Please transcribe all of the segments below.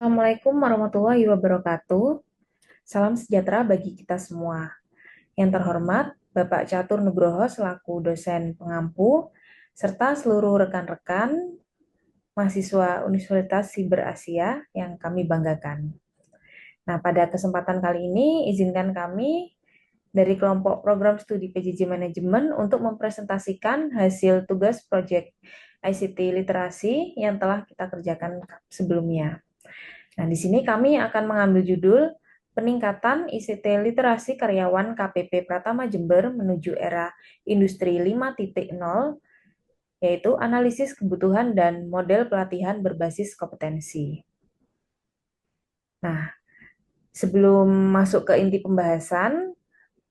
Assalamualaikum warahmatullahi wabarakatuh. Salam sejahtera bagi kita semua. Yang terhormat, Bapak Catur Nugroho selaku dosen pengampu, serta seluruh rekan-rekan mahasiswa Universitas Siber Asia yang kami banggakan. Nah, pada kesempatan kali ini, izinkan kami dari kelompok program studi PJJ Manajemen untuk mempresentasikan hasil tugas proyek ICT literasi yang telah kita kerjakan sebelumnya. Nah, di sini kami akan mengambil judul Peningkatan ICT Literasi Karyawan KPP Pratama Jember menuju era Industri 5.0, yaitu analisis kebutuhan dan model pelatihan berbasis kompetensi. Nah, sebelum masuk ke inti pembahasan,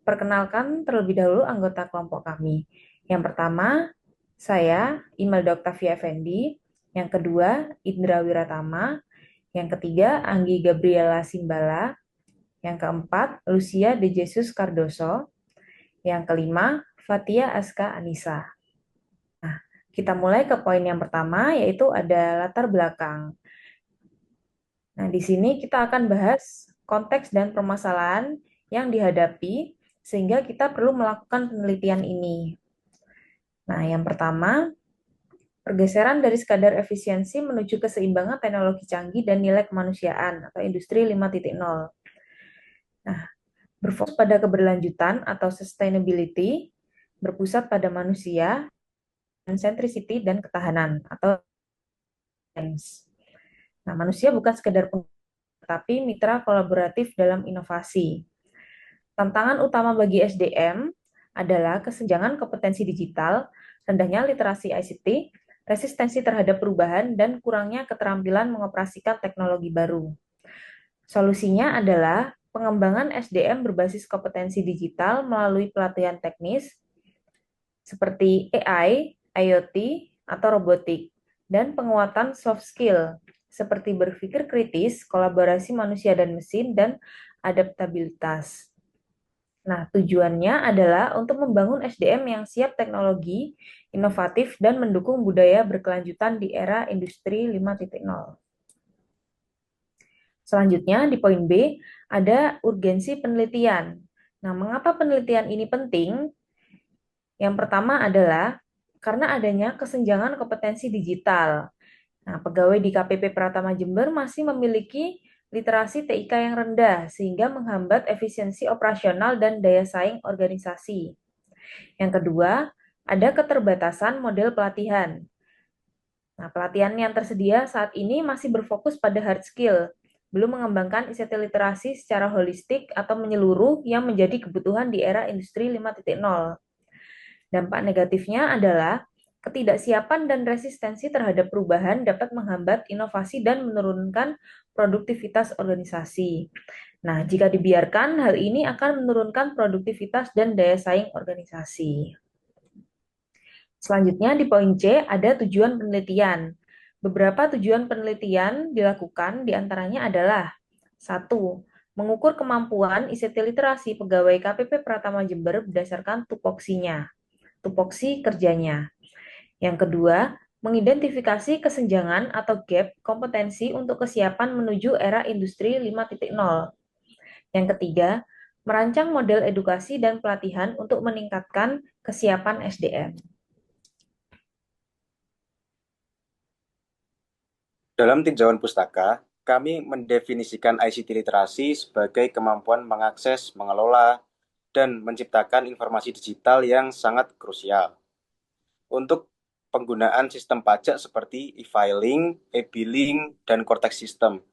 perkenalkan terlebih dahulu anggota kelompok kami. Yang pertama, saya, Imelda Octavia Effendi. Yang kedua, Indra Wiratama. Yang ketiga, Anggi Gabriela Simbala. Yang keempat, Lucia de Jesus Cardoso. Yang kelima, Fatia Aska Anissa. Nah, kita mulai ke poin yang pertama, yaitu ada latar belakang. Nah, di sini kita akan bahas konteks dan permasalahan yang dihadapi, sehingga kita perlu melakukan penelitian ini. Nah, yang pertama, pergeseran dari sekadar efisiensi menuju keseimbangan teknologi canggih dan nilai kemanusiaan atau industri 5.0. Nah, berfokus pada keberlanjutan atau sustainability, berpusat pada manusia, dan centricity dan ketahanan atau science. Nah, manusia bukan sekedar tapi mitra kolaboratif dalam inovasi. Tantangan utama bagi SDM adalah kesenjangan kompetensi digital, rendahnya literasi ICT, resistensi terhadap perubahan, dan kurangnya keterampilan mengoperasikan teknologi baru. Solusinya adalah pengembangan SDM berbasis kompetensi digital melalui pelatihan teknis seperti AI, IoT, atau robotik, dan penguatan soft skill seperti berpikir kritis, kolaborasi manusia dan mesin, dan adaptabilitas. Nah, tujuannya adalah untuk membangun SDM yang siap teknologi, inovatif, dan mendukung budaya berkelanjutan di era industri 5.0. Selanjutnya, di poin B, ada urgensi penelitian. Nah, mengapa penelitian ini penting? Yang pertama adalah karena adanya kesenjangan kompetensi digital. Nah, pegawai di KPP Pratama Jember masih memiliki literasi TIK yang rendah, sehingga menghambat efisiensi operasional dan daya saing organisasi. Yang kedua, ada keterbatasan model pelatihan. Nah, pelatihan yang tersedia saat ini masih berfokus pada hard skill, belum mengembangkan ICT literasi secara holistik atau menyeluruh yang menjadi kebutuhan di era industri 5.0. Dampak negatifnya adalah ketidaksiapan dan resistensi terhadap perubahan dapat menghambat inovasi dan menurunkan produktivitas organisasi. Nah, jika dibiarkan, hal ini akan menurunkan produktivitas dan daya saing organisasi. Selanjutnya di poin C ada tujuan penelitian. Beberapa tujuan penelitian dilakukan diantaranya adalah 1. Mengukur kemampuan ICT literasi pegawai KPP Pratama Jember berdasarkan tupoksinya, tupoksi kerjanya. Yang kedua, mengidentifikasi kesenjangan atau gap kompetensi untuk kesiapan menuju era industri 5.0. Yang ketiga, merancang model edukasi dan pelatihan untuk meningkatkan kesiapan SDM. Dalam tinjauan pustaka, kami mendefinisikan ICT literasi sebagai kemampuan mengakses, mengelola, dan menciptakan informasi digital yang sangat krusial untuk penggunaan sistem pajak seperti e-filing, e-billing, dan Cortex System.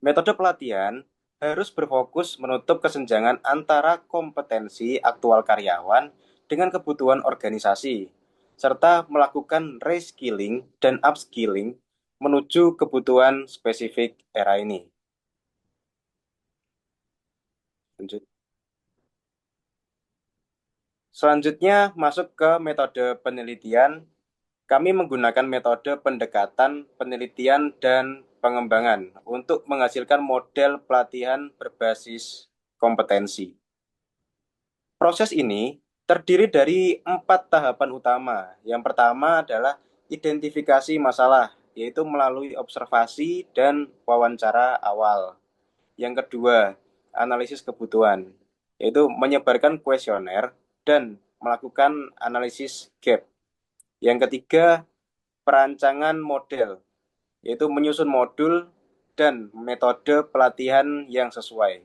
Metode pelatihan harus berfokus menutup kesenjangan antara kompetensi aktual karyawan dengan kebutuhan organisasi, serta melakukan reskilling dan upskilling menuju kebutuhan spesifik era ini. Lanjut. Selanjutnya masuk ke metode penelitian. Kami menggunakan metode pendekatan penelitian dan pengembangan untuk menghasilkan model pelatihan berbasis kompetensi. Proses ini terdiri dari 4 tahapan utama. Yang pertama adalah identifikasi masalah. yaitu melalui observasi dan wawancara awal. Yang kedua, analisis kebutuhan, yaitu menyebarkan kuesioner dan melakukan analisis gap. Yang ketiga, perancangan model, yaitu menyusun modul dan metode pelatihan yang sesuai.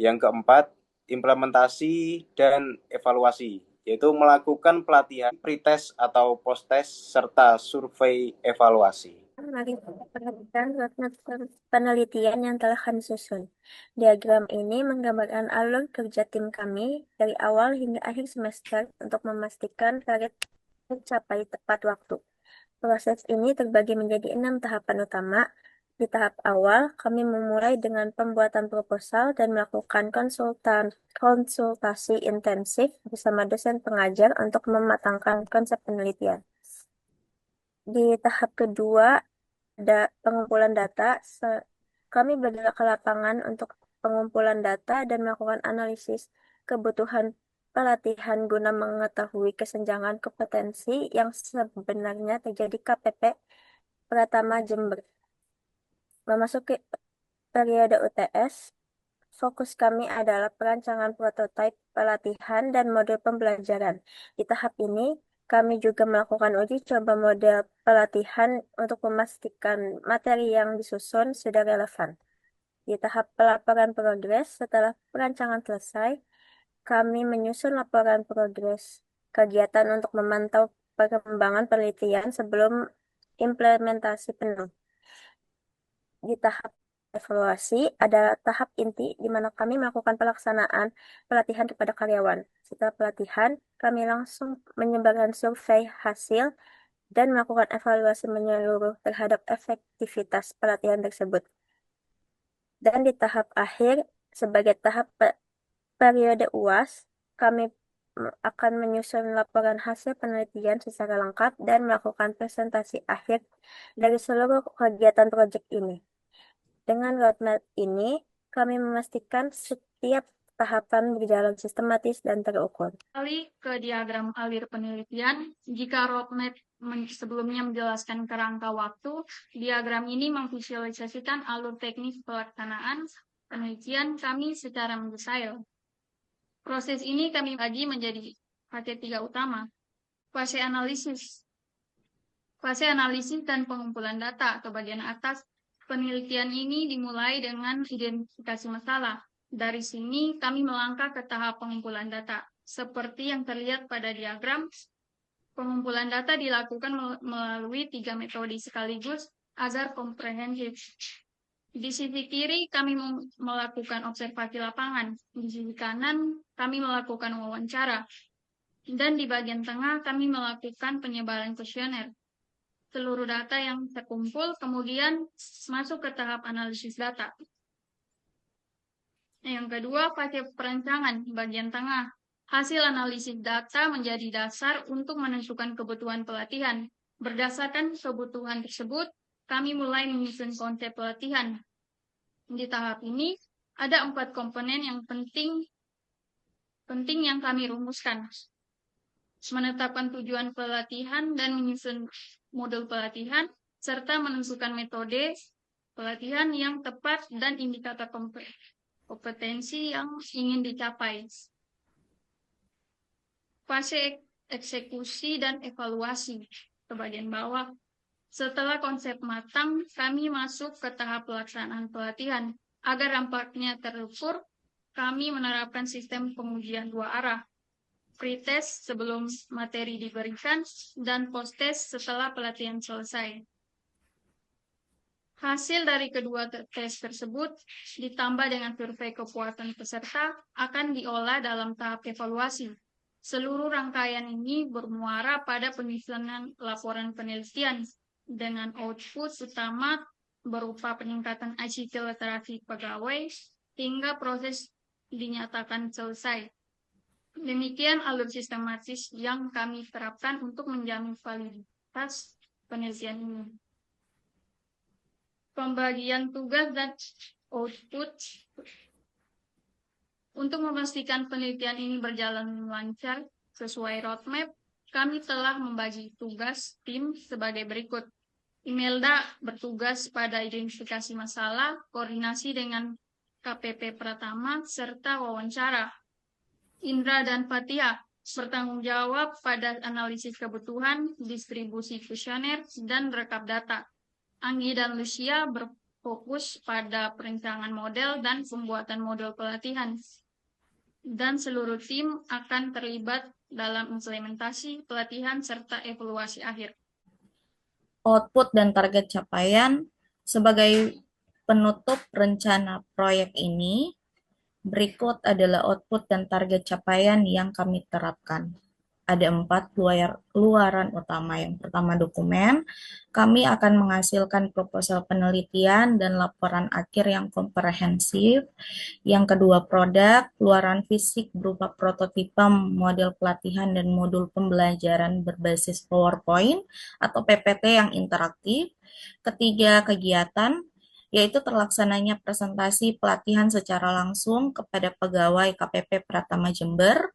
Yang keempat, implementasi dan evaluasi, yaitu melakukan pelatihan pretest atau post-test serta survei evaluasi. Mari kita perhatikan roadmap penelitian yang telah kami susun. Diagram ini menggambarkan alur kerja tim kami dari awal hingga akhir semester untuk memastikan target tercapai tepat waktu. Proses ini terbagi menjadi 6 tahapan utama. Di tahap awal, kami memulai dengan pembuatan proposal dan melakukan konsultasi intensif bersama dosen pengajar untuk mematangkan konsep penelitian. Di tahap kedua, pengumpulan data. Kami bergerak ke lapangan untuk pengumpulan data dan melakukan analisis kebutuhan pelatihan guna mengetahui kesenjangan kompetensi yang sebenarnya terjadi KPP Pratama Jember. Memasuki periode UTS, fokus kami adalah perancangan prototipe pelatihan dan modul pembelajaran. Di tahap ini, kami juga melakukan uji coba model pelatihan untuk memastikan materi yang disusun sudah relevan. Di tahap pelaporan progres, setelah perancangan selesai, kami menyusun laporan progres kegiatan untuk memantau perkembangan penelitian sebelum implementasi penuh. Di tahap evaluasi adalah tahap inti di mana kami melakukan pelaksanaan pelatihan kepada karyawan. Setelah pelatihan, kami langsung menyebarkan survei hasil dan melakukan evaluasi menyeluruh terhadap efektivitas pelatihan tersebut. Dan di tahap akhir, sebagai tahap periode UAS, kami akan menyusun laporan hasil penelitian secara lengkap dan melakukan presentasi akhir dari seluruh kegiatan proyek ini. Dengan roadmap ini, kami memastikan setiap tahapan berjalan sistematis dan terukur. Kembali ke diagram alir penelitian, jika roadmap sebelumnya menjelaskan kerangka waktu, diagram ini memvisualisasikan alur teknis pelaksanaan penelitian kami secara mendetail. Proses ini kami bagi menjadi fase 3 utama. Fase analisis dan pengumpulan data atau bagian atas. Penelitian ini dimulai dengan identifikasi masalah. Dari sini kami melangkah ke tahap pengumpulan data. Seperti yang terlihat pada diagram, pengumpulan data dilakukan melalui 3 metode sekaligus agar komprehensif. Di sisi kiri kami melakukan observasi lapangan, di sisi kanan kami melakukan wawancara, dan di bagian tengah kami melakukan penyebaran kuesioner. Seluruh data yang terkumpul kemudian masuk ke tahap analisis data. Yang kedua, fase perancangan bagian tengah. Hasil analisis data menjadi dasar untuk menentukan kebutuhan pelatihan. Berdasarkan kebutuhan tersebut, kami mulai menyusun konsep pelatihan. Di tahap ini, ada 4 komponen yang penting yang kami rumuskan. Menetapkan tujuan pelatihan dan menyusun modul pelatihan, serta menentukan metode pelatihan yang tepat dan indikator kompetensi yang ingin dicapai. Fase eksekusi dan evaluasi ke bagian bawah. Setelah konsep matang, kami masuk ke tahap pelaksanaan pelatihan. Agar dampaknya terukur, kami menerapkan sistem pengujian 2 arah. Pretest sebelum materi diberikan, dan post-test setelah pelatihan selesai. Hasil dari kedua tes tersebut, ditambah dengan survei kepuasan peserta, akan diolah dalam tahap evaluasi. Seluruh rangkaian ini bermuara pada penyusunan laporan penelitian, dengan output utama berupa peningkatan ICT literasi pegawai, hingga proses dinyatakan selesai. Demikian alur sistematis yang kami terapkan untuk menjamin validitas penelitian ini. Pembagian tugas dan output. Untuk memastikan penelitian ini berjalan lancar sesuai roadmap, kami telah membagi tugas tim sebagai berikut. Imelda bertugas pada identifikasi masalah, koordinasi dengan KPP Pratama, serta wawancara. Indra dan Fatia bertanggung jawab pada analisis kebutuhan, distribusi kuesioner, dan rekap data. Anggi dan Lucia berfokus pada perencanaan model dan pembuatan model pelatihan. Dan seluruh tim akan terlibat dalam implementasi pelatihan serta evaluasi akhir. Output dan target capaian sebagai penutup rencana proyek ini, berikut adalah output dan target capaian yang kami terapkan. Ada 4 luaran utama. Yang pertama dokumen, kami akan menghasilkan proposal penelitian dan laporan akhir yang komprehensif. Yang kedua produk, luaran fisik berupa prototipe, model pelatihan, dan modul pembelajaran berbasis PowerPoint atau PPT yang interaktif. Ketiga kegiatan, yaitu terlaksananya presentasi pelatihan secara langsung kepada pegawai KPP Pratama Jember.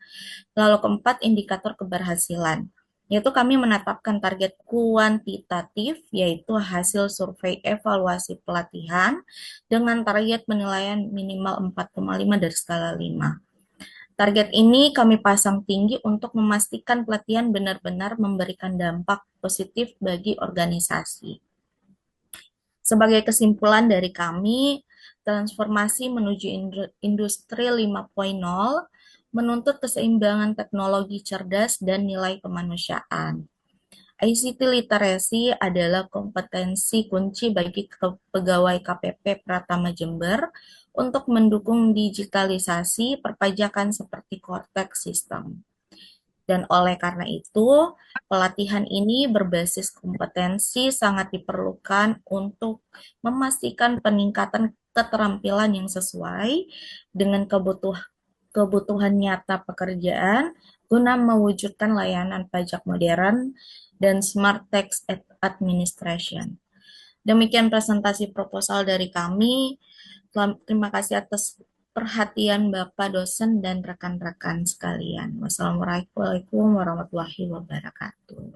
Lalu keempat, indikator keberhasilan, yaitu kami menetapkan target kuantitatif, yaitu hasil survei evaluasi pelatihan dengan target penilaian minimal 4,5 dari skala 5. Target ini kami pasang tinggi untuk memastikan pelatihan benar-benar memberikan dampak positif bagi organisasi. Sebagai kesimpulan dari kami, transformasi menuju industri 5.0 menuntut keseimbangan teknologi cerdas dan nilai kemanusiaan. ICT literacy adalah kompetensi kunci bagi pegawai KPP Pratama Jember untuk mendukung digitalisasi perpajakan seperti Cortex System. Dan oleh karena itu, pelatihan ini berbasis kompetensi sangat diperlukan untuk memastikan peningkatan keterampilan yang sesuai dengan kebutuhan nyata pekerjaan guna mewujudkan layanan pajak modern dan smart tax administration. Demikian presentasi proposal dari kami. Terima kasih atas perhatian Bapak dosen dan rekan-rekan sekalian. Wassalamualaikum warahmatullahi wabarakatuh.